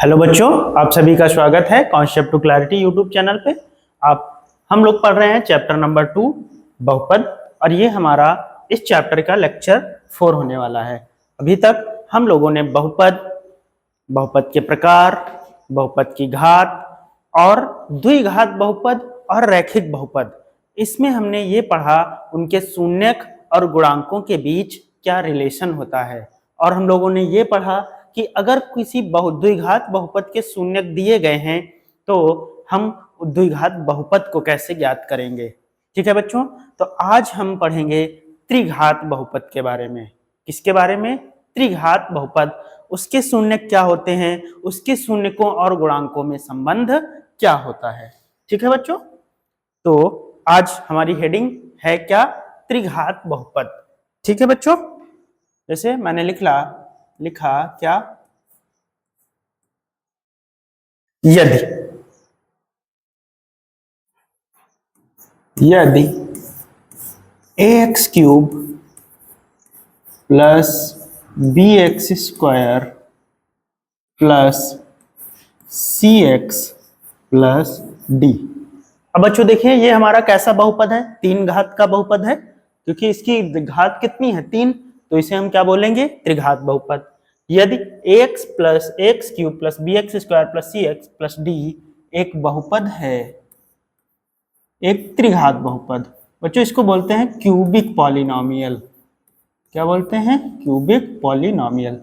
Hello बच्चों, आप सभी का स्वागत है concept to clarity YouTube channel पे। हम लोग पढ़ रहे हैं चैप्टर नंबर 2 बहुपद, और ये हमारा इस चैप्टर का लेक्चर 4 होने वाला है। अभी तक हम लोगों ने बहुपद, बहुपद के प्रकार, बहुपद की घात और द्विघात बहुपद और रैखिक बहुपद, इसमें हमने ये पढ़ा उनके शून्यक और गुणांकों के बीच क्या रिलेशन होता है। और हम लोगों ने ये पढ़ा कि अगर किसी द्विघात बहुपद के शून्यक दिए गए हैं तो हम द्विघात बहुपद को कैसे ज्ञात करेंगे। ठीक है बच्चों, तो आज हम पढ़ेंगे त्रिघात बहुपद के बारे में। किसके बारे में? त्रिघात बहुपद। उसके शून्यक क्या होते हैं, उसके शून्यकों और गुणांकों में संबंध क्या होता है। ठीक है बच्चों, तो आज हमारी हेडिंग है क्या? त्रिघात बहुपद। ठीक है बच्चों, जैसे मैंने लिखा क्या? यदि ax cube plus bx square plus cx plus d। अब बच्चों देखिए, ये हमारा कैसा बहुपद है? तीन घात का बहुपद है, क्योंकि इसकी घात कितनी है? 3, तो इसे हम क्या बोलेंगे? त्रिघात बहुपद। यदि ax plus x cube plus bx square plus cx plus d एक बहुपद है, एक त्रिघात बहुपद, बच्चों इसको बोलते हैं क्यूबिक पॉलिनोमियल। क्या बोलते हैं? क्यूबिक पॉलिनोमियल,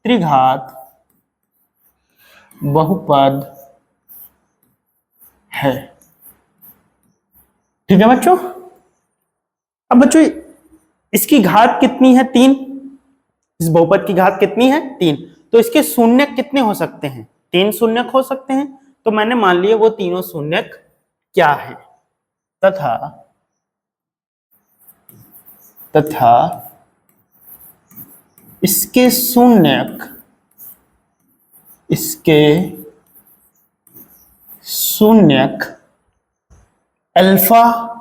त्रिघात बहुपद है। ठीक है बच्चों। अब बच्चों इसकी घात कितनी है? 3। इस बहुपद की घात कितनी है? 3। तो इसके शून्यक कितने हो सकते हैं? 3 शून्यक हो सकते हैं। तो मैंने मान लिया वो तीनों शून्यक क्या है, तथा इसके शून्यक अल्फा,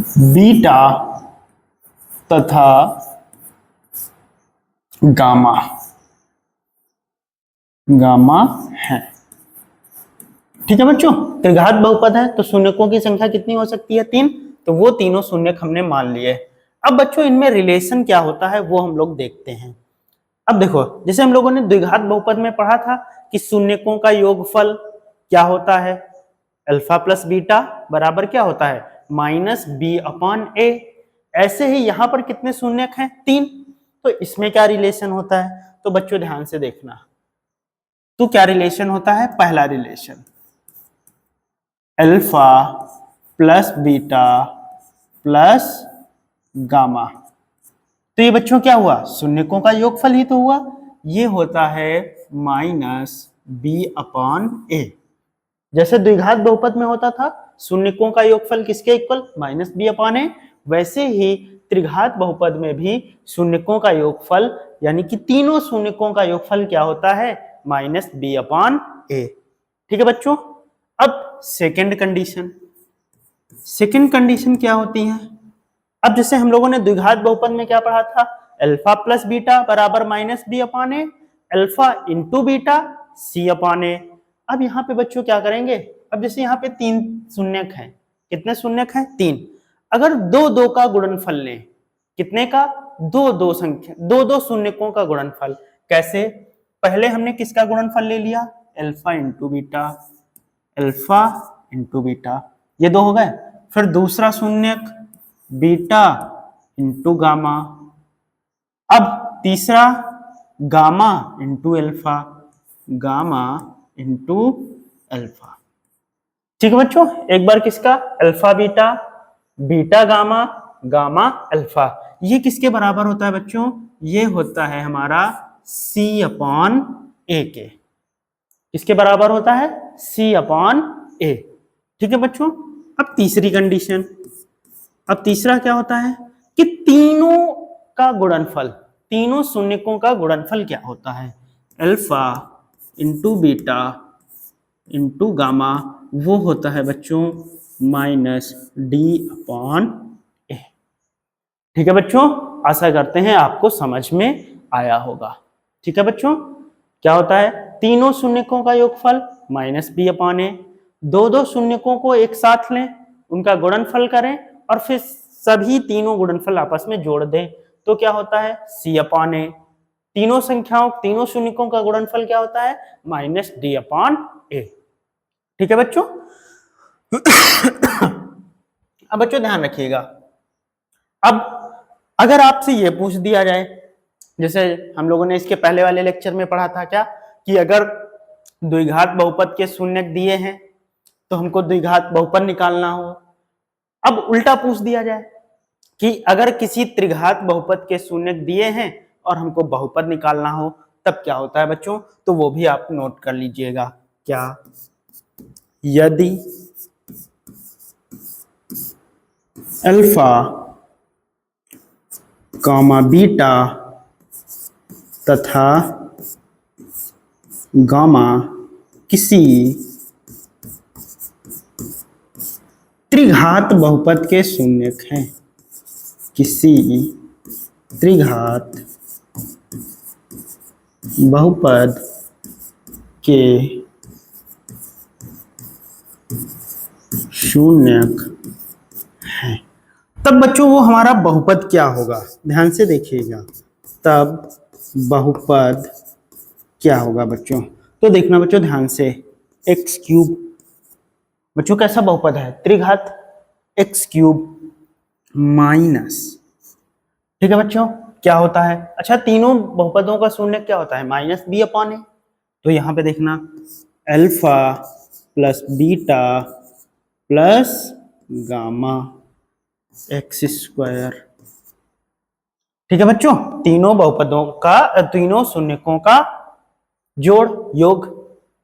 बीटा तथा गामा है। ठीक है बच्चों, त्रिघात बहुपद है तो शून्यकों की संख्या कितनी हो सकती है? 3। तो वो तीनों शून्यक हमने मान लिए। अब बच्चों इनमें रिलेशन क्या होता है वो हम लोग देखते हैं। अब देखो, जैसे हम लोगों ने द्विघात बहुपद में पढ़ा था कि शून्यकों का योगफल क्या होता है? अल्फा प्लस बीटा बराबर क्या होता है? माइनस बी अपॉन ए। ऐसे ही यहां पर कितने शून्यक हैं? 3। तो इसमें क्या रिलेशन होता है? तो बच्चों ध्यान से देखना। तो क्या रिलेशन होता है? पहला relation alpha plus beta plus gamma. तो ये बच्चों क्या हुआ? शून्यकों का योगफल ही तो हुआ। ये होता है माइनस बी अपॉन ए। जैसे द्विघात बहुपद में होता था शून्यकों का योगफल किसके इक्वल? माइनस बी अपॉन ए। वैसे ही त्रिघात बहुपद में भी शून्यकों का योगफल, यानी कि तीनों शून्यकों का योगफल क्या होता है? माइनस बी अपॉन ए। ठीक है बच्चों। अब सेकेंड कंडीशन क्या होती है? अब जैसे हम लोगों ने द्विघात बहुपद में क्या पढ़ा था? अल्फा प्लस बीटा बराबर माइनस बी अपॉन ए, अल्फा इंटू बीटा सी अपॉन ए। अब यहाँ पे बच्चों क्या करेंगे? अब जैसे यहाँ पे 3 शून्यक हैं। कितने शून्यक हैं? 3। अगर 2 का गुणनफल लें, कितने का? 2 शून्यकों का गुणनफल। कैसे? पहले हमने किसका गुणनफल ले लिया? अल्फा इंटू बीटा, ये 2 हो गए। फिर दूसरा शून्यक बीटा इंटू गामा। अब तीसरा गामा इंटू अल्फा, ठीक है बच्चों। एक बार किसका? Alpha beta, beta gamma, gamma alpha. ये किसके बराबर होता है बच्चों? ये होता है हमारा C अपॉन ए के। किसके बराबर होता है? C अपॉन ए। ठीक है बच्चों। अब तीसरी कंडीशन, अब तीसरा क्या होता है कि तीनों का गुणनफल, तीनों शून्यकों का गुणनफल क्या होता है? Alpha into beta into gamma, वो होता है बच्चों माइनस डी अपॉन ए। ठीक है बच्चों। आशा करते हैं आपको समझ में आया होगा। ठीक है बच्चों, क्या होता है, तीनों शून्यकों का योगफल -b/a, दो शून्यकों को एक साथ लें, उनका गुणनफल करें और फिर सभी तीनों गुणनफल आपस में जोड़ दें तो क्या होता है, c/a। तीनों संख्याओं, तीनों शून्यकों का गुणनफल क्या होता है, -d/a। ठीक है बच्चों। अब बच्चों ध्यान रखिएगा, अब अगर आपसे ये पूछ दिया जाए, जैसे हम लोगों ने इसके पहले वाले लेक्चर में पढ़ा था क्या, कि अगर द्विघात बहुपद के शून्यक दिए हैं तो हमको द्विघात बहुपद निकालना हो। अब उल्टा पूछ दिया जाए कि अगर किसी त्रिघात बहुपद के शून्यक दिए हैं और हमको बहुपद निकालना हो तब क्या होता है बच्चों, तो वो भी आप नोट कर लीजिएगा। क्या, यदि अल्फा कामा बीटा तथा गामा किसी त्रिघात बहुपद के शून्यक हैं, किसी त्रिघात बहुपद के शून्यक हैं, तब बच्चों वो हमारा बहुपद क्या होगा, ध्यान से देखिएगा, तब बहुपद क्या होगा बच्चों। तो देखना बच्चों ध्यान से, x³ बच्चों कैसा बहुपद है, त्रिघात, x³ माइनस, ठीक है बच्चों, क्या होता है, अच्छा तीनों बहुपदों का शून्यक क्या होता है, -b/a। तो यहाँ पे देखना, alpha plus beta plus gamma x²। ठीक है बच्चों, तीनों बहुपदों का, तीनों शून्यकों का जोड़, योग,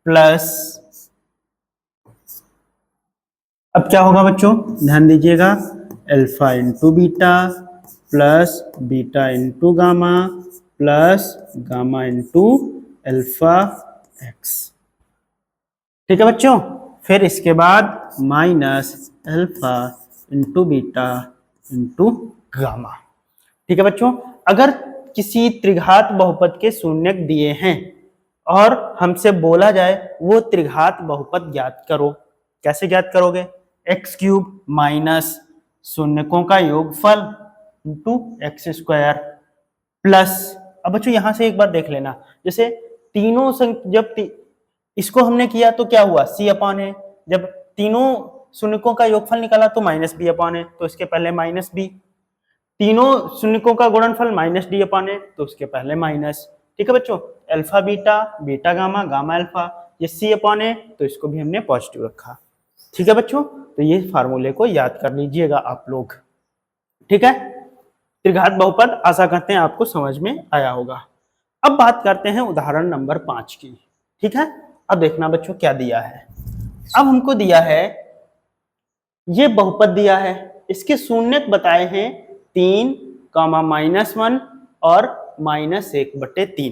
प्लस, अब क्या होगा बच्चों, ध्यान दीजिएगा, alpha into beta plus beta into gamma plus gamma into alpha x। ठीक है बच्चों, फिर इसके बाद minus alpha into beta into gamma. ठीक है बच्चों, अगर किसी त्रिघात बहुपद के शून्यक दिए हैं और हमसे बोला जाए वो त्रिघात बहुपद ज्ञात करो, कैसे ज्ञात करोगे, x³ माइनस शून्यकों का योगफल इंटू x² प्लस, अब बच्चों यहां से एक बार देख लेना, जैसे तीनों जब इसको हमने किया तो क्या हुआ, c/a, जब तीनों शून्यकों का योगफल निकाला तो -b/a, तो इसके पहले -b, तीनों शून्यकों का गुणनफल -d/a, तो उसके पहले माइनस। ठीक है बच्चों, alpha beta, beta gamma, gamma alpha, ये c/a, तो इसको भी हमने पॉजिटिव रखा। ठीक है बच्चों, तो ये फार्मूले को याद कर लीजिएगा आप लोग। ठीक है, त्रिघात बहुपद आशा करते हैं आपको समझ में आया होगा। अब बात करते हैं उदाहरण नंबर 5 की। ठीक है, अब देखना बच्चों क्या दिया है, अब हमको दिया है, ये बहुपद दिया है, इसके शून्यक बताए हैं 3, -1 और -1/3।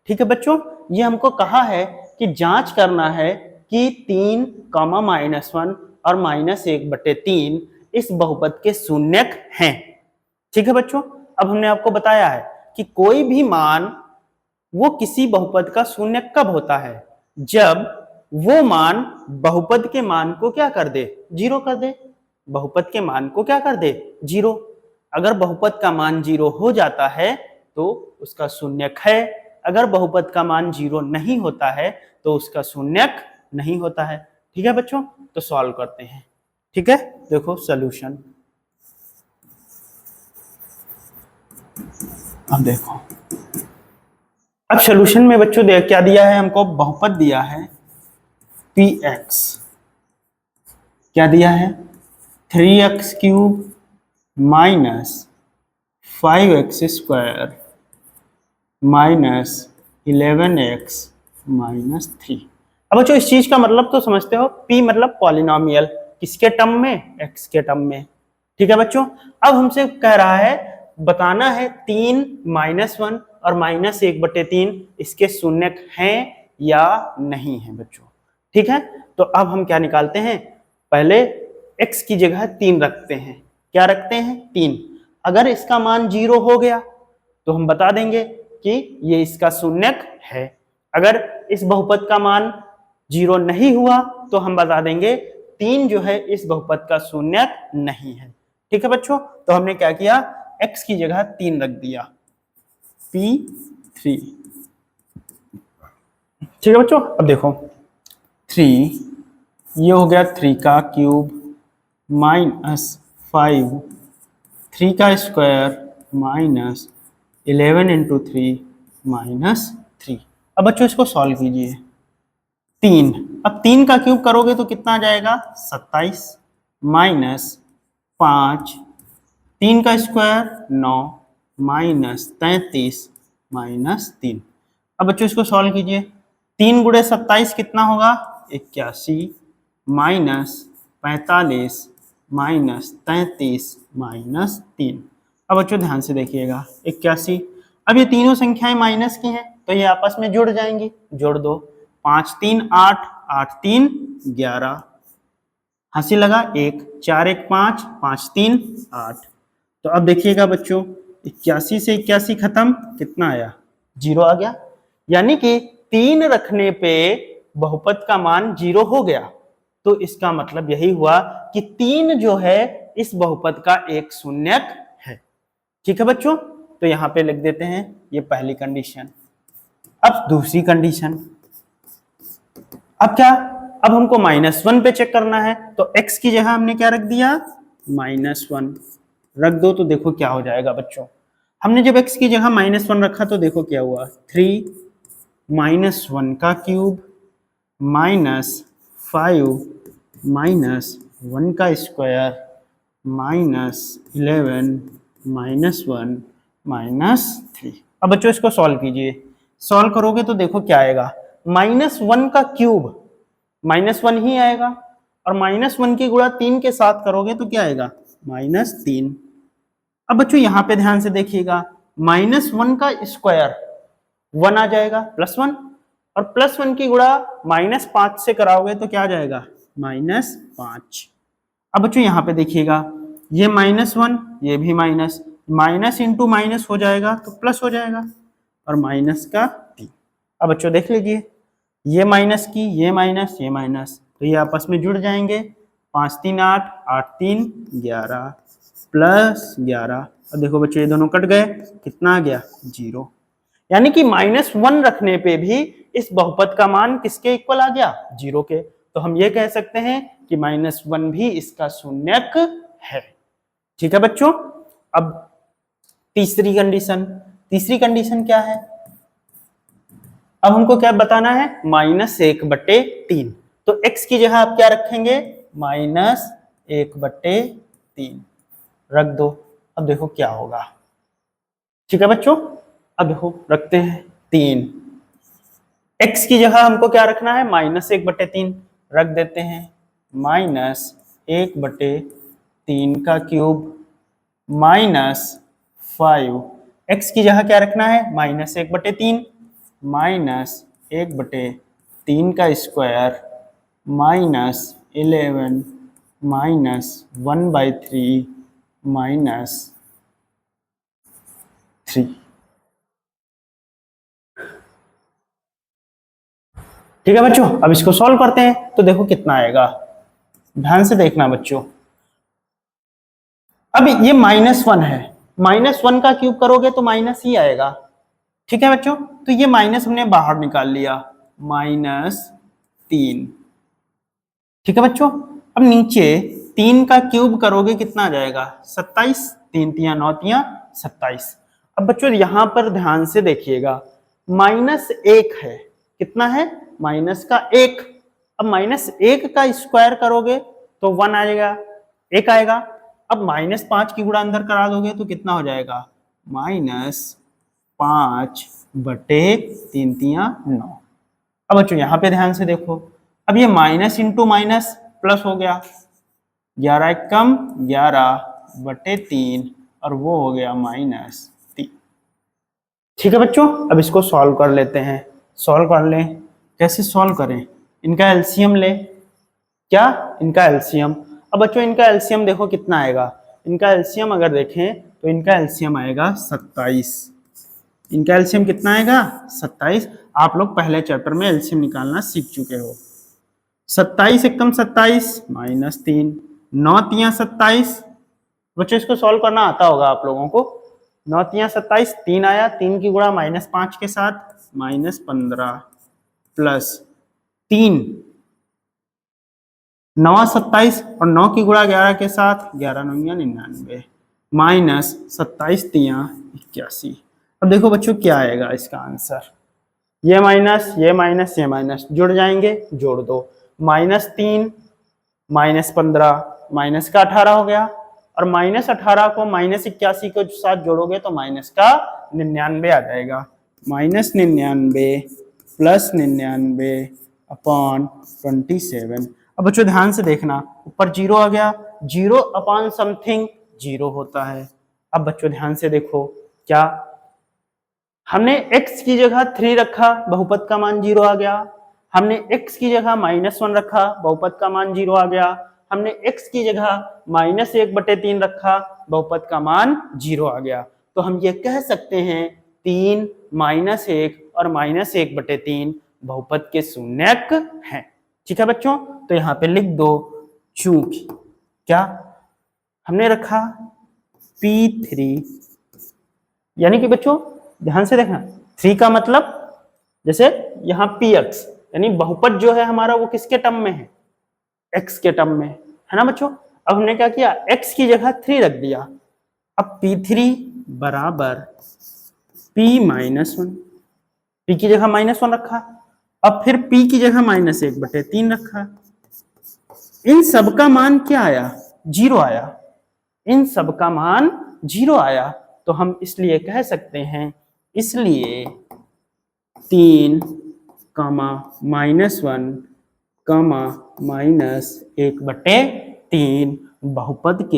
ठीक है बच्चों, ये हमको कहा है कि जांच करना है कि 3, -1 और -1/3 इस बहुपद के शून्यक हैं। ठीक है बच्चों, अब हमने आपको बताया है कि कोई भी मान वो किसी बहुपद का शून्यक कब होता है, जब वो मान बहुपद के मान को क्या कर दे, 0 कर दे, बहुपद के मान को क्या कर दे, 0। अगर बहुपद का मान 0 हो जाता है तो उसका शून्यक है, अगर बहुपद का मान 0 नहीं होता है तो उसका शून्यक नहीं होता है। ठीक है बच्चों, तो सॉल्व करते हैं। ठीक है, देखो सॉल्यूशन, अब देखो, अब सॉल्यूशन में बच्चों क्या दिया है हमको, बहुपद दिया है px, क्या दिया है, 3x³ minus 5x² minus 11x minus 3। अब बच्चों इस चीज का मतलब तो समझते हो, p मतलब पॉलिनोमियल, किसके टर्म में, x के टर्म में। ठीक है बच्चों, अब हमसे कह रहा है बताना है 3, -1 और -1/3 इसके शून्यक हैं या नहीं है बच्चों। ठीक है, तो अब हम क्या निकालते हैं, पहले x की जगह 3 रखते हैं, क्या रखते हैं, 3, अगर इसका मान 0 हो गया तो हम बता देंगे कि ये इसका शून्यक है। अगर इस बहुपद का मान 0 नहीं हुआ तो हम बता देंगे 3 जो है इस बहुपद का शून्यक नहीं है। ठीक है बच्चों, तो हमने क्या किया, x की जगह 3 रख दिया, P3। ठीक है बच्चों, अब देखो 3, ये हो गया 3 का क्यूब माइनस 5, 3 का स्क्वायर माइनस 11 इंटू 3 माइनस 3। अब बच्चों इसको सॉल्व कीजिए। 3, अब 3 का क्यूब करोगे तो कितना आ जाएगा, 27 माइनस 5, 3 का स्क्वायर 9 माइनस 33 माइनस 3। अब बच्चों इसको सॉल्व कीजिए। 3 गुणे 27 कितना होगा, 81 माइनस 45 माइनस 33 माइनस 3। अब बच्चों ध्यान से देखिएगा, 81, अब ये तीनों संख्याएं माइनस की हैं तो ये आपस में जुड़ जाएंगी, जोड़ दो, 5 3 8, 8 3 11, हंसी लगा 1, 4 1 5, 5 3 8। तो अब देखिएगा बच्चों 81 से 81 खत्म, कितना आया, 0 आ गया। यानी कि 3 रखने पे बहुपद का मान 0 हो गया, तो इसका मतलब यही हुआ कि 3 जो है इस बहुपद का एक शून्यक है। ठीक है बच्चों, तो यहां पे लिख देते हैं ये पहली कंडीशन। अब दूसरी कंडीशन, अब क्या, अब हमको -1 पे चेक करना है, तो x की जगह हमने क्या रख दिया, -1 रख दो, तो देखो क्या हो जाएगा बच्चों। हमने जब x की जगह -1 रखा तो देखो क्या हुआ, 3 -1 का क्यूब माइनस 5 माइनस 1 का स्क्वायर माइनस 11 -1 -3। अब बच्चों इसको सॉल्व कीजिए। सॉल्व करोगे तो देखो क्या आएगा, -1 का क्यूब -1 ही आएगा, और -1 की गुणा 3 के साथ करोगे तो क्या आएगा, -3। अब बच्चों यहां पे ध्यान से देखिएगा, -1 का स्क्वायर 1 आ जाएगा, +1, और +1 की गुणा -5 से कराओगे तो क्या आ जाएगा, -5। अब बच्चों यहां पे देखिएगा, ये -1, ये भी माइनस इंटू माइनस हो जाएगा तो प्लस हो जाएगा, और माइनस का 3। अब बच्चों देख लीजिए, ये माइनस की ये माइनस, तो ये आपस में जुड़ जाएंगे, 5 3 8, 8 3 11 प्लस 11। अब देखो बच्चों ये दोनों कट गए, कितना आ गया, 0। यानी कि -1 रखने पे भी इस बहुपद का मान किसके इक्वल आ गया, 0 के। तो हम ये कह सकते हैं कि -1 भी इसका शून्यक है। ठीक है बच्चों, अब तीसरी कंडीशन क्या है, अब हमको क्या बताना है, -1/3। तो x की जगह आप क्या रखेंगे, -1/3 रख दो। अब देखो क्या होगा। ठीक है बच्चों, अब देखो रखते हैं 3, x की जगह हमको क्या रखना है, -1/3 रख देते हैं, -1/3 का क्यूब -5, x की जगह क्या रखना है, -1/3 -1/3 का स्क्वायर -11 -1/3 -3। ठीक है बच्चों, अब इसको सॉल्व करते हैं तो देखो कितना आएगा, ध्यान से देखना बच्चों। अब ये -1 है, -1 का क्यूब करोगे तो माइनस ही आएगा। ठीक है बच्चों, तो ये माइनस हमने बाहर निकाल लिया, -3। ठीक है बच्चों, अब नीचे 3 का क्यूब करोगे कितना आ जाएगा, 27, 3 3 9 3 27। अब बच्चों यहां पर ध्यान से देखिएगा, -1 है, कितना है, -1। अब -1 का स्क्वायर करोगे तो 1 आएगा, 1 आएगा। अब -5 की गुणा अंदर करा दोगे तो कितना हो जाएगा, -5/3 3 9। अब बच्चों यहां पे ध्यान से देखो, अब ये माइनस इंटू माइनस प्लस हो गया, 11 कम 11/3, और वो हो गया -3। ठीक है बच्चों, अब इसको सॉल्व कर लेते हैं। सॉल्व कर लें, कैसे सॉल्व करें, इनका एलसीएम ले, क्या, इनका एलसीएम। अब बच्चों इनका एलसीएम देखो कितना आएगा, इनका एलसीएम अगर देखें तो इनका एलसीएम आएगा 27। इनका एलसीएम कितना आएगा 27। आप लोग पहले चैप्टर में एलसीएम निकालना सीख चुके हो। 27 एकम 27 -3, 9 तिया 27। बच्चों इसको सॉल्व करना आता होगा आप लोगों को। 9 तिया 27, 3 आया, 3 की गुणा -5 के साथ -15 प्लस 3 9 27 और 9 की गुणा 11 के साथ 11 9 99 माइनस 27 तिया 81। अब देखो बच्चों क्या आएगा इसका आंसर। ये माइनस ये माइनस ये माइनस जुड़ जाएंगे, जोड़ दो। -3 -15 माइनस का 18 हो गया, और -18 को -81 के साथ जोड़ोगे तो माइनस का 99 आ जाएगा। -99 प्लस 99 अपॉन 27। अब बच्चों ध्यान से देखना, ऊपर 0 आ गया, 0 अपॉन समथिंग 0 होता है। अब बच्चों ध्यान से देखो, क्या हमने x की जगह 3 रखा, बहुपद का मान 0 आ गया। हमने x की जगह -1 रखा, बहुपद का मान 0 आ गया। हमने x की जगह -1/3 रखा, बहुपद का मान 0 आ गया। तो हम ये कह सकते हैं 3 -1 और -1/3 बहुपद के शून्यक हैं। ठीक है बच्चों, तो यहाँ पे लिख दो, चूंकि क्या हमने रखा P3, यानी कि बच्चों ध्यान से देखना, 3 का मतलब जैसे यहाँ px यानी बहुपद जो है हमारा वो किसके टर्म में है, x के टर्म में है ना बच्चों। अब हमने क्या किया, x की जगह 3 रख दिया। अब P3 बराबर P-1, P की जगह -1 रखा, अब फिर P की जगह -1/3 रखा। इन सब का मान क्या आया, 0 आया। इन सब का मान 0 आया, तो हम इसलिए कह सकते हैं, इसलिए 3, -1, -1/3 बहुपद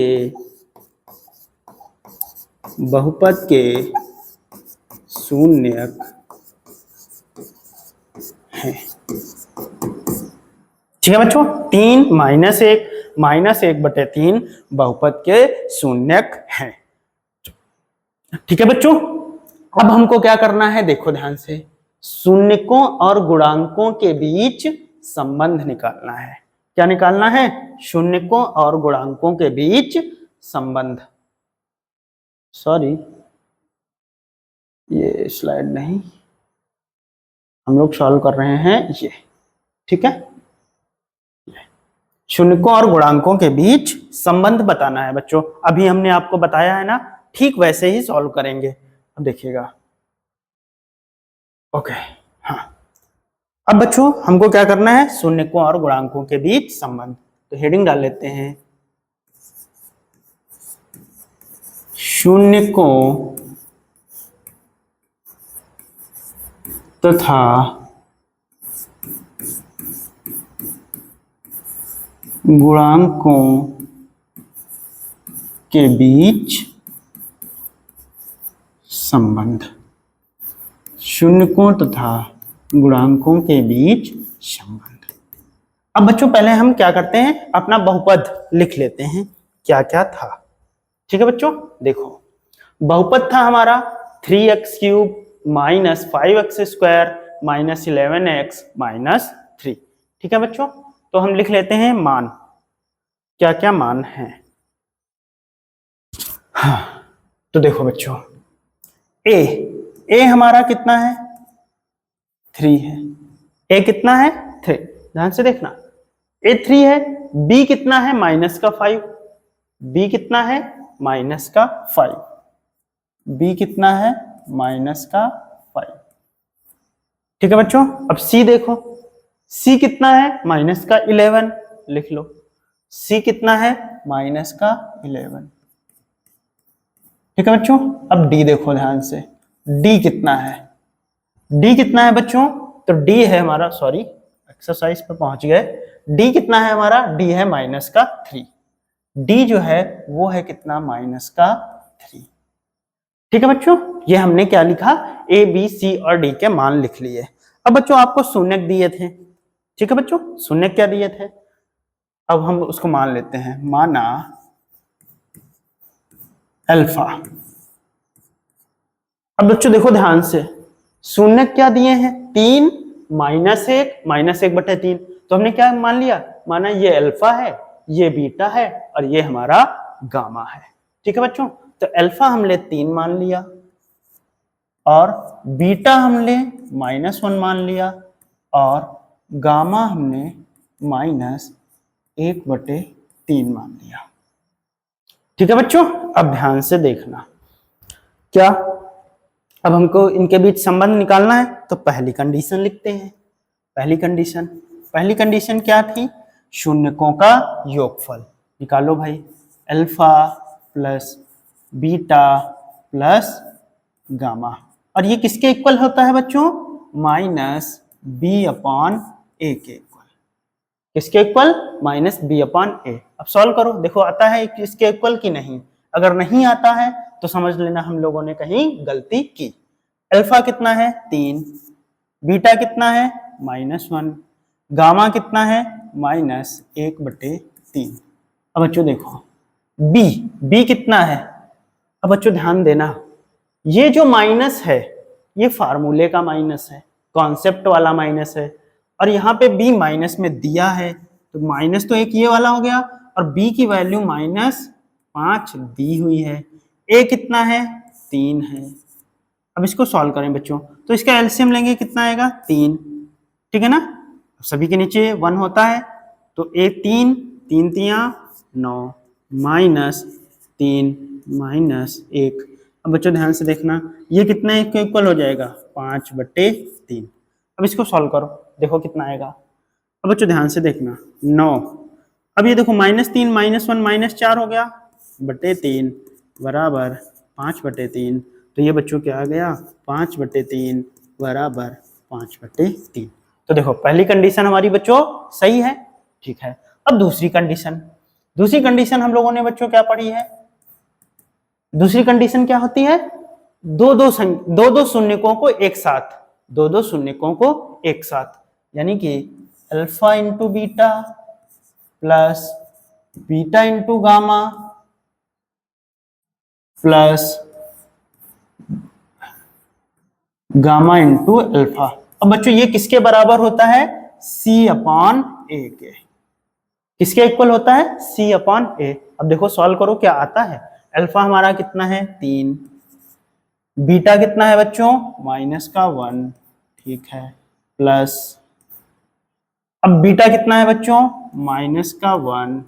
के शून्यक है। ठीक है बच्चों, 3 -1/3 बहुपद के शून्यक है। ठीक है बच्चों, अब हमको क्या करना है, देखो ध्यान से, शून्यकों और गुणांकों के बीच संबंध निकालना है। क्या निकालना है, शून्यकों और गुणांकों के बीच संबंध। सॉरी, ये स्लाइड नहीं, हम लोग सॉल्व कर रहे हैं ये। ठीक है, शून्यकों और गुणांकों के बीच संबंध बताना है बच्चों। अभी हमने आपको बताया है ना, ठीक वैसे ही सॉल्व करेंगे। अब देखिएगा, ओके, हाँ। अब बच्चों हमको क्या करना है, शून्यकों और गुणांकों के बीच संबंध। तो हेडिंग डाल लेते हैं, शून्यकों तथा गुणांकों के बीच संबंध। शून्यकों तथा गुणांकों के बीच संबंध। अब बच्चों पहले हम क्या करते हैं, अपना बहुपद लिख लेते हैं, क्या क्या था। ठीक है बच्चों, देखो बहुपद था हमारा 3x³ - 5x² - 11x - 3। ठीक है बच्चों, तो हम लिख लेते हैं मान, क्या क्या मान है। हाँ, तो देखो बच्चों, ए हमारा कितना है, 3 है। ए कितना है, 3। ध्यान से देखना, ए 3 है। बी कितना है, -5। बी कितना है, -5। बी कितना है, -5। ठीक है बच्चों, अब सी देखो, सी कितना है, -11। लिख लो, सी कितना है, -11। ठीक है बच्चों, अब डी देखो ध्यान से, डी कितना है, डी कितना है बच्चों, तो डी है हमारा, सॉरी एक्सरसाइज पे पहुंच गए। डी कितना है हमारा, डी है -3। डी जो है वो है कितना, -3। ठीक है बच्चों, ये हमने क्या लिखा, ए बी सी और डी के मान लिख लिए। अब बच्चों आपको शून्यक दिए थे। ठीक है बच्चों, शून्यक क्या दिए थे, अब हम उसको मान लेते हैं। माना अल्फा। अब बच्चों देखो ध्यान से, शून्य क्या दिए हैं 3 -1 तो हमने क्या मान लिया, माना ये अल्फा है, ये बीटा है और ये हमारा गामा है। ठीक है बच्चों, तो अल्फा हमने 3 मान लिया और बीटा हमने -1 मान लिया और गामा हमने -1/3 मान लिया। ठीक है बच्चों, अब ध्यान से देखना, क्या अब हमको इनके बीच संबंध निकालना है तो पहली कंडीशन लिखते हैं। पहली कंडीशन क्या थी, शून्यकों का योगफल निकालो भाई, alpha plus beta plus gamma, और ये किसके इक्वल होता है बच्चों, -b/a के इक्वल। किसके इक्वल, -b/a। अब सॉल्व करो, देखो आता है इसके इक्वल की नहीं, अगर नहीं आता है तो समझ लेना हम लोगों ने कहीं गलती की। अल्फा कितना है 3, बीटा कितना है -1, गामा कितना है -1/3। अब बच्चों देखो b कितना है, अब बच्चों ध्यान देना, ये जो माइनस है ये फार्मूले का माइनस है, कॉन्सेप्ट वाला माइनस है, और यहाँ पे b माइनस में दिया है तो माइनस तो एक ये वाला हो गया और b की वैल्यू -5 दी हुई है, a कितना है 3 है। अब इसको सॉल्व करें बच्चों, तो इसका एलसीएम लेंगे, कितना आएगा 3, ठीक है ना, सभी के नीचे 1 होता है तो a 3 9 -3 -1। अब बच्चों ध्यान से देखना, ये कितना इक्वल हो जाएगा 5/3। अब इसको सॉल्व करो, देखो कितना आएगा। अब बच्चों ध्यान से देखना 9, अब ये देखो -3 -1 -4 हो गया /3 बराबर 5/3, तो ये बच्चों क्या आ गया 5/3 बराबर 5/3। तो देखो पहली कंडीशन हमारी बच्चों सही है, ठीक है। अब दूसरी कंडीशन हम लोगों ने बच्चों क्या पढ़ी है, दूसरी कंडीशन क्या होती है, दो शून्यकों को एक साथ, यानी कि alpha into beta plus beta into gamma plus gamma into alpha. अब बच्चों ये किसके बराबर होता है, C/A के, किसके इक्वल होता है C/A। अब देखो सॉल्व करो क्या आता है, अल्फा हमारा कितना है 3, बीटा कितना है बच्चों -1, ठीक है, प्लस अब बीटा कितना है बच्चों -1,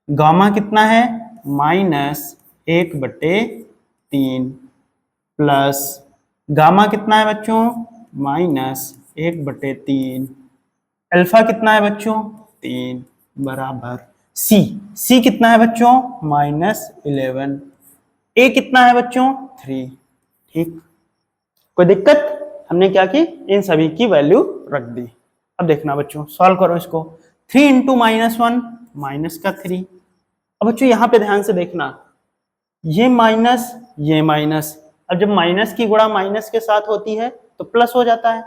गामा कितना है -1/3 प्लस गामा कितना है बच्चों -1/3, अल्फा कितना है बच्चों 3 बराबर C कितना है बच्चों -11, A कितना है बच्चों 3। ठीक, कोई दिक्कत, हमने क्या की इन सभी की वैल्यू रख दी। अब देखना बच्चों सॉल्व करो इसको, 3 इंटू -1 -3। अब बच्चों यहाँ पे ध्यान से देखना, ये माइनस ये माइनस, अब जब माइनस की गुणा माइनस के साथ होती है तो प्लस हो जाता है,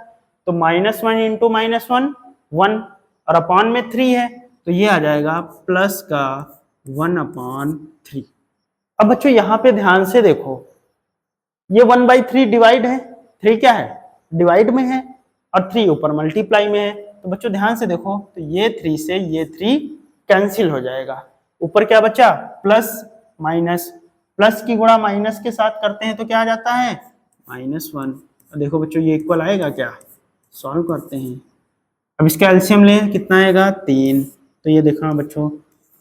तो -1 इंटू -1 1 और अपान में 3 है तो ये आ जाएगा प्लस का 1/3। अब बच्चों यहाँ पे ध्यान से देखो, ये 1/3 डिवाइड है, 3 क्या है डिवाइड में है और 3 ऊपर मल्टीप्लाई में है, तो बच्चों ध्यान से देखो, तो ये 3 से ये 3 कैंसिल हो जाएगा, ऊपर क्या बचा प्लस माइनस, प्लस की गुणा माइनस के साथ करते हैं तो क्या आ जाता है -1। देखो बच्चों ये इक्वल आएगा क्या, सॉल्व करते हैं। अब इसका एलसीएम ले, कितना आएगा 3, तो ये देखा बच्चों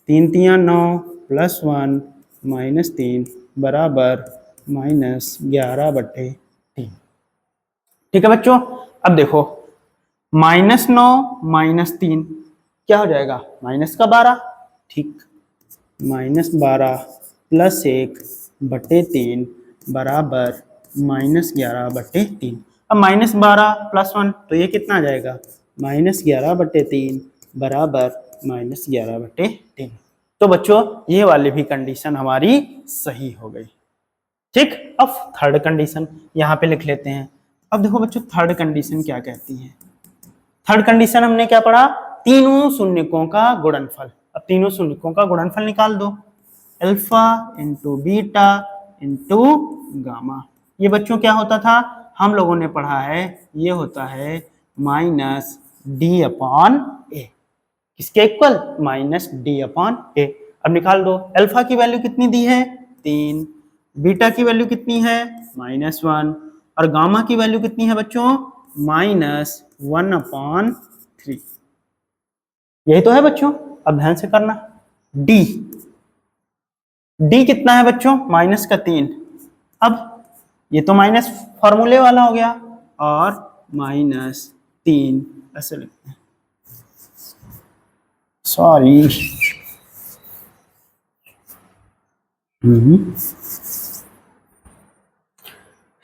3 3 9 प्लस 1 -3 बराबर -11/3। ठीक है बच्चों, अब देखो -9 -3 क्या हो जाएगा -12, ठीक, -12 प्लस 1/3 बराबर -11/3। अब -12 प्लस 1 तो ये कितना आ जाएगा -11/3 बराबर -11/3। तो बच्चों ये वाली भी कंडीशन हमारी सही हो गई। ठीक, अब थर्ड कंडीशन यहाँ पे लिख लेते हैं। अब देखो बच्चों थर्ड कंडीशन क्या कहती है, थर्ड कंडीशन हमने क्या पढ़ा, तीनों शून्यकों का गुणनफल। अब तीनों शून्यकों का गुणनफल निकाल दो, alpha into beta into gamma. ये बच्चों क्या होता था, हम लोगों ने पढ़ा है, ये होता है माइनस डी अपॉन ए। किसके इक्वल, माइनस डी अपॉन ए। अब निकाल दो, अल्फा की वैल्यू कितनी दी है 3, बीटा की वैल्यू कितनी है -1 और गामा की वैल्यू कितनी है बच्चों -1/3। यही तो है बच्चों। अब ध्यान से करना, डी कितना है बच्चों -3। अब ये तो माइनस फॉर्मूले वाला हो गया और -3 ऐसे लिखते हैं, sorry.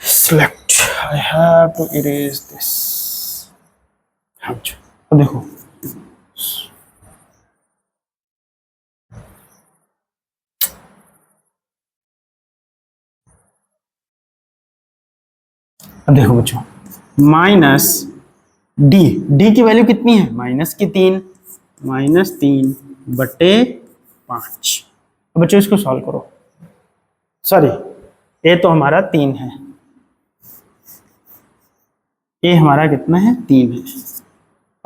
Select. I have to erase this. अब देखो, बच्चों माइनस डी की वैल्यू कितनी है -3 -3/5। अब बच्चों इसको सॉल्व करो। सॉरी, ए तो हमारा 3 है, ए हमारा कितना है 3 है।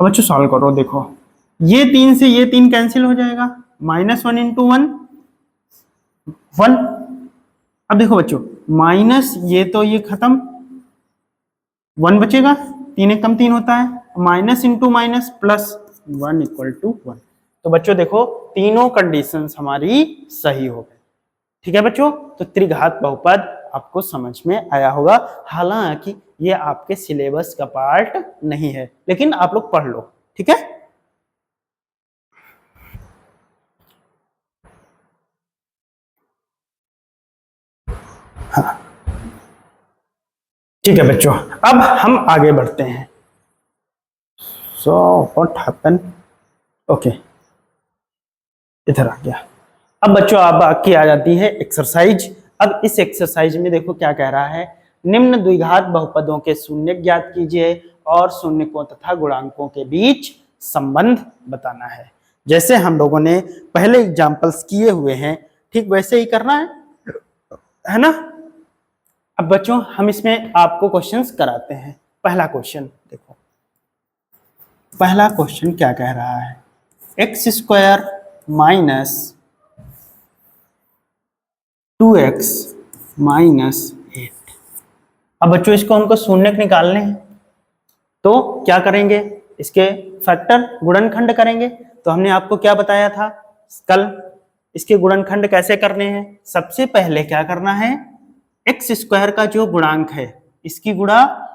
अब बच्चों सॉल्व करो, देखो ये 3 से ये 3 कैंसिल हो जाएगा, -1 इंटू 1 1। अब देखो बच्चों माइनस ये तो ये खत्म, 1 बचेगा, 3 एक कम 3 होता है, minus into minus plus 1 equal to 1। तो बच्चों देखो तीनों कंडीशंस हमारी सही हो गई। ठीक है बच्चों, तो त्रिघात बहुपद आपको समझ में आया होगा। हालांकि ये आपके सिलेबस का पार्ट नहीं है, लेकिन आप लोग पढ़ लो, ठीक है। हाँ ठीक है बच्चों, अब हम आगे बढ़ते हैं। सो व्हाट हैपन, ओके इधर आ गया। अब बच्चों अब आपकी आ जाती है एक्सरसाइज। अब इस एक्सरसाइज में देखो क्या कह रहा है, निम्न द्विघात बहुपदों के शून्य ज्ञात कीजिए और शून्यकों तथा गुणांकों के बीच संबंध बताना है। जैसे हम लोगों ने पहले एग्जांपल्स किए हुए हैं, ठीक वैसे ही करना है ना। अब बच्चों हम इसमें आपको क्वेश्चंस कराते हैं। पहला क्वेश्चन देखो, पहला क्वेश्चन क्या कह रहा है, x² माइनस 2x माइनस 8। अब बच्चों इसको हमको शून्यक निकालने हैं, तो क्या करेंगे, इसके फैक्टर गुणनखंड करेंगे। तो हमने आपको क्या बताया था कल, इसके गुणनखंड कैसे करने हैं। सबसे पहले क्या करना है, x² का जो गुणांक है इसकी गुणा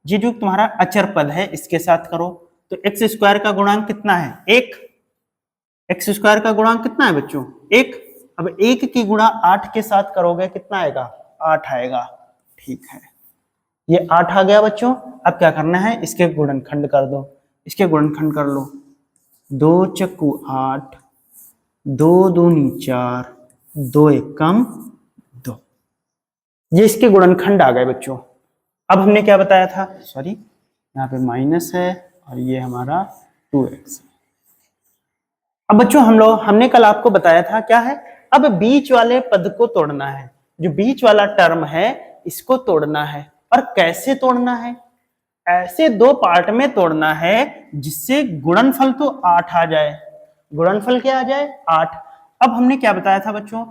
ये जो तुम्हारा अचर पद है इसके साथ करो। तो x² का गुणांक कितना है 1, x² का गुणांक कितना है बच्चों 1। अब 1 की गुणा 8 के साथ करोगे कितना आएगा 8 आएगा, ठीक है ये 8 आ गया बच्चों। अब क्या करना है, इसके गुणनखंड कर दो, इसके गुणनखंड कर लो, 2 चक्कू 8, 2 दूनी 4, 2 एकम 2, ये इसके गुणनखंड आ गए बच्चों। अब हमने क्या बताया था, सॉरी यहाँ पे माइनस है और ये हमारा 2x। अब बच्चों हमने कल आपको बताया था क्या है, अब बीच वाले पद को तोड़ना है, जो बीच वाला टर्म है इसको तोड़ना है। और कैसे तोड़ना है, ऐसे दो पार्ट में तोड़ना है जिससे गुणनफल तो 8 आ जाए। गुणनफल क्या आ जाए 8। अब हमने क्या बताया था बच्चों,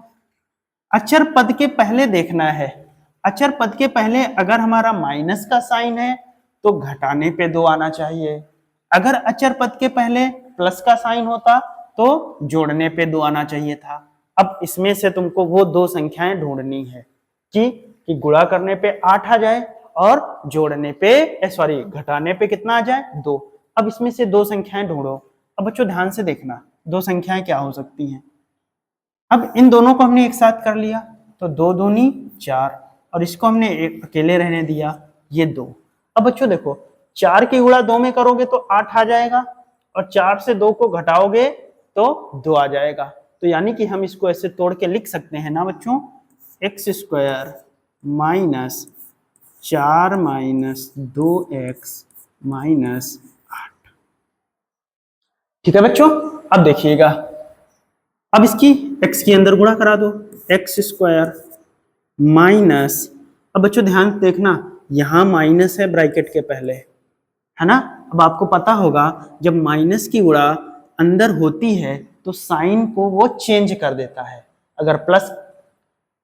अचर पद के पहले देखना है, अचर पद के पहले अगर हमारा माइनस का साइन है तो घटाने पे 2 आना चाहिए, अगर अचर पद के पहले प्लस का साइन होता तो जोड़ने पे 2 आना चाहिए था। अब इसमें से तुमको वो 2 संख्याएं ढूंढनी है कि गुणा करने पे 8 आ जाए और जोड़ने पे सॉरी घटाने पे कितना आ जाए 2। अब इसमें से 2 संख्याएं ढूंढो। अब बच्चों ध्यान से देखना 2 संख्याएं क्या हो सकती हैं। अब इन दोनों को हमने एक साथ कर लिया तो 2 दूनी 4 और इसको हमने एक अकेले रहने दिया, ये 2। अब बच्चों देखो 4 की गुणा 2 में करोगे तो 8 आ जाएगा और 4 से 2 को घटाओगे तो 2 आ जाएगा। तो यानी कि हम इसको ऐसे तोड़ के लिख सकते हैं ना बच्चों, x² minus 4 minus 2x minus 8। ठीक है बच्चों, अब देखिएगा, अब इसकी x के अंदर गुणा करा दो, एक्स स्क्वायर माइनस, अब बच्चों ध्यान से देखना यहां माइनस है ब्रैकेट के पहले, है ना। अब आपको पता होगा जब माइनस की गुणा अंदर होती है तो साइन को वो चेंज कर देता है। अगर प्लस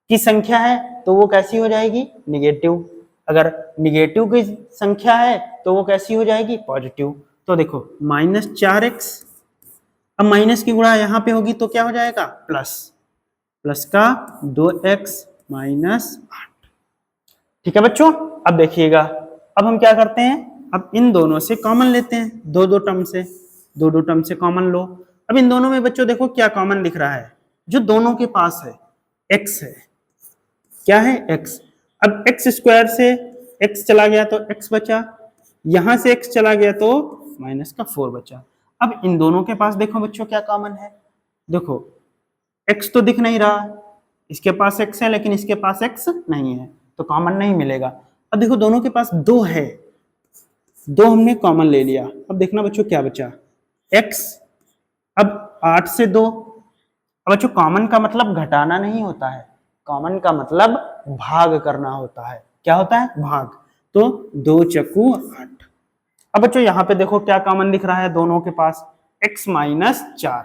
की संख्या है तो वो कैसी हो जाएगी, निगेटिव। अगर निगेटिव की संख्या है तो वो कैसी हो जाएगी, पॉजिटिव। तो देखो -4x, अब माइनस की गुणा यहाँ पे होगी तो क्या हो जाएगा, प्लस, प्लस का 2x -8। ठीक है बच्चों, अब देखिएगा, अब हम क्या करते हैं, अब इन दोनों से कॉमन लेते हैं, दो दो टर्म से कॉमन लो। अब इन दोनों में बच्चों देखो क्या कॉमन दिख रहा है, जो दोनों के पास है x है, क्या है x। अब x स्क्वायर से x चला गया तो x बचा, यहां से x चला गया तो -4 बचा। अब इन दोनों के पास देखो बच्चों क्या कॉमन है, देखो x तो दिख नहीं रहा, इसके पास x है लेकिन इसके पास x नहीं है तो कॉमन नहीं मिलेगा। अब देखो दोनों के पास 2 है, 2 हमने कॉमन ले लिया। अब देखना बच्चों क्या बचा, x, अब 8 से 2, अब बच्चों कॉमन का मतलब घटाना नहीं होता है, कॉमन का मतलब भाग करना होता है। क्या होता है, भाग। तो 2 चक्कू 8। अब बच्चों यहाँ पे देखो क्या कॉमन दिख रहा है दोनों के पास, x -4।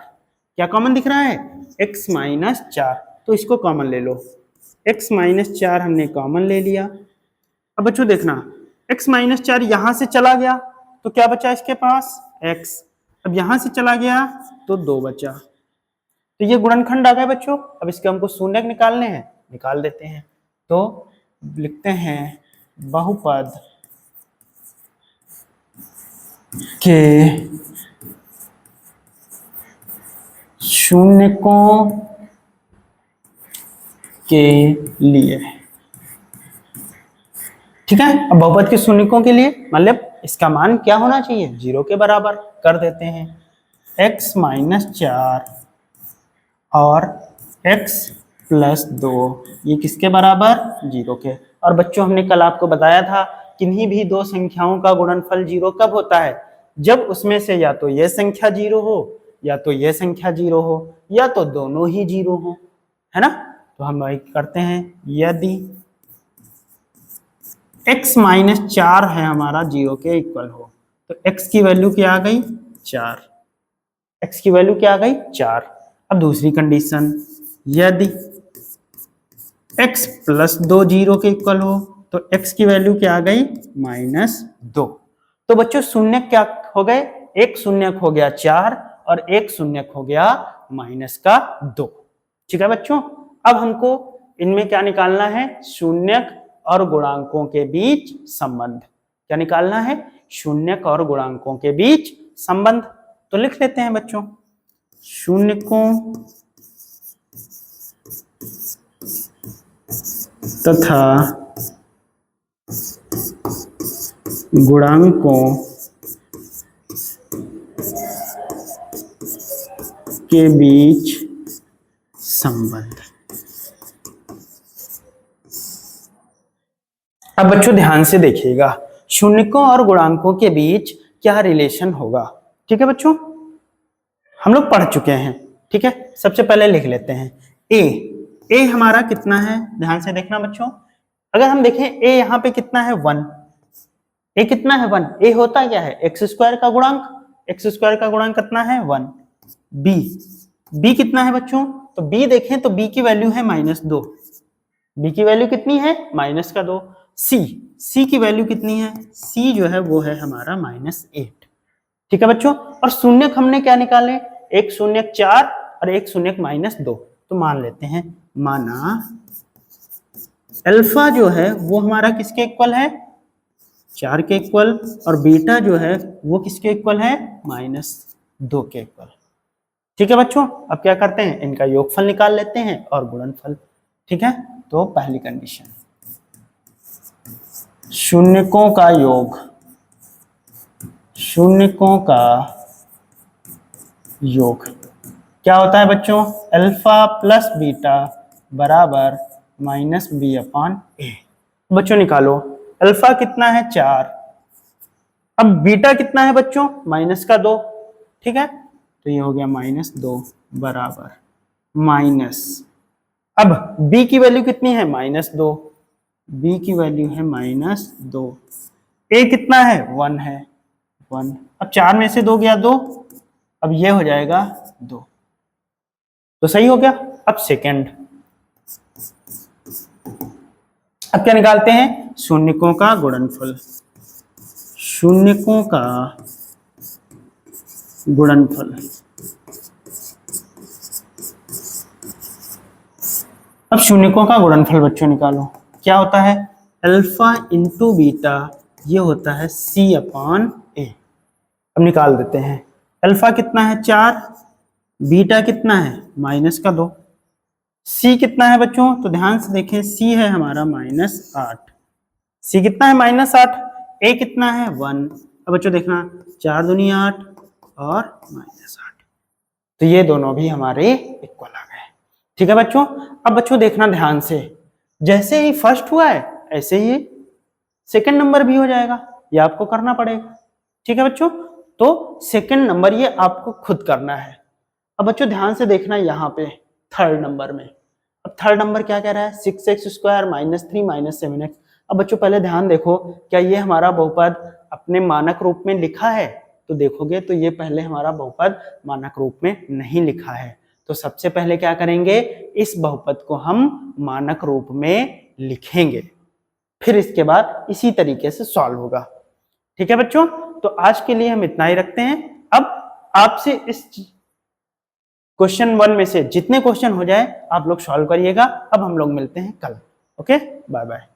क्या कॉमन दिख रहा है, x -4, तो इसको कॉमन ले लो, x -4 हमने कॉमन ले लिया। अब बच्चों देखना x -4 यहां से चला गया तो क्या बचा इसके पास, x। अब यहां से चला गया तो 2 बचा, तो ये गुणनखंड आ गया बच्चों। अब इसके हमको शून्यक निकालने हैं, निकाल देते हैं। तो लिखते हैं बहुपद के शून्यकों के लिए, ठीक है। अब बहुपद के शून्यकों के लिए मतलब इसका मान क्या होना चाहिए, 0 के बराबर। कर देते हैं x -4 और x +2 ये किसके बराबर, 0 के। और बच्चों हमने कल आपको बताया था किन्हीं भी दो संख्याओं का गुणनफल 0 कब होता है, जब उसमें से या तो ये संख्या 0 हो या तो ये संख्या 0 हो या तो दोनों ही 0 हो, है ना। तो हम वही करते हैं, यदि x -4 है हमारा 0 के इक्वल हो तो x की वैल्यू क्या आ गई, 4, x की वैल्यू क्या आ गई, 4। अब दूसरी कंडीशन, यदि x +2 0 के इक्वल हो तो x की वैल्यू क्या आ गई, -2। तो बच्चों शून्यक क्या हो गए, एक शून्यक हो गया 4 और एक शून्यक हो गया -2। ठीक है बच्चों, अब हमको इनमें क्या निकालना है, शून्यक और गुणांकों के बीच संबंध। क्या निकालना है, शून्यक और गुणांकों के बीच संबंध। तो लिख लेते हैं बच्चों, शून्यकों तथा गुणांकों के बीच संबंध। अब बच्चों ध्यान से देखिएगा, शून्यकों और गुणांकों के बीच क्या रिलेशन होगा। ठीक है बच्चों, हम लोग पढ़ चुके हैं। ठीक है, सबसे पहले लिख लेते हैं ए हमारा कितना है, ध्यान से देखना बच्चों। अगर हम देखें ए यहाँ पे कितना है, 1। ए कितना है, 1। ए होता क्या है, एक्स स्क्वायर का गुणांक, एक्स स्क्वायर का गुणांक कितना है, 1। बी कितना है बच्चों, तो बी देखें तो बी की वैल्यू है -2, बी की वैल्यू कितनी है, -2। सी की वैल्यू कितनी है, सी जो है वो है हमारा -8। ठीक है बच्चों, और शून्यक हमने क्या निकाले, एक शून्यक 4 और एक शून्यक -2। तो मान लेते हैं, माना अल्फा जो है वो हमारा किसके इक्वल है, 4 के इक्वल, और बीटा जो है वो किसके इक्वल है, -2 के इक्वल। ठीक है बच्चों, अब क्या करते हैं, इनका योगफल निकाल लेते हैं और गुणनफल। ठीक है, तो पहली कंडीशन, शून्यकों का योग, शून्यकों का योग क्या होता है बच्चों, अल्फा प्लस बीटा बराबर -b/a। बच्चों निकालो, अल्फा कितना है, 4, अब बीटा कितना है बच्चों, -2। ठीक है, तो ये हो गया -2 बराबर माइनस, अब b की वैल्यू कितनी है -2, b की वैल्यू है -2, a कितना है 1 है 1, अब 4 में से 2 गया 2, अब ये हो जाएगा 2, तो सही हो गया। अब सेकंड, अब क्या निकालते हैं, शून्यकों का गुणनफल, शून्यकों का गुणनफल। अब शून्यकों का गुणनफल बच्चों निकालो, क्या होता है, अल्फा इंटू बीटा, ये होता है c अपॉन a। अब निकाल देते हैं, अल्फा कितना है 4, बीटा कितना है -2, c कितना है बच्चों, तो ध्यान से देखें, c है हमारा -8, c कितना है -8, a कितना है 1। अब बच्चों देखना 4 दूनी 8 और -8, तो ये दोनों भी हमारे इक्वल आ गए। ठीक है बच्चों, अब बच्चों देखना ध्यान से, जैसे ही फर्स्ट हुआ है ऐसे ही सेकंड नंबर भी हो जाएगा, ये आपको करना पड़ेगा। ठीक है बच्चों, तो सेकंड नंबर ये आपको खुद करना है। अब बच्चों ध्यान से देखना यहाँ पे थर्ड नंबर में, अब थर्ड नंबर क्या कह रहा है, 6x² -3 -7x। अब बच्चों पहले ध्यान देखो, क्या ये हमारा बहुपद अपने मानक रूप में लिखा है, तो देखोगे तो ये पहले हमारा बहुपद मानक रूप में नहीं लिखा है, तो सबसे पहले क्या करेंगे, इस बहुपद को हम मानक रूप में लिखेंगे, फिर इसके बाद इसी तरीके से सॉल्व होगा। ठीक है बच्चों, तो आज के लिए हम इतना ही रखते हैं। अब आपसे इस क्वेश्चन 1 में से जितने क्वेश्चन हो जाए आप लोग सॉल्व करिएगा। अब हम लोग मिलते हैं कल। Okay, bye bye.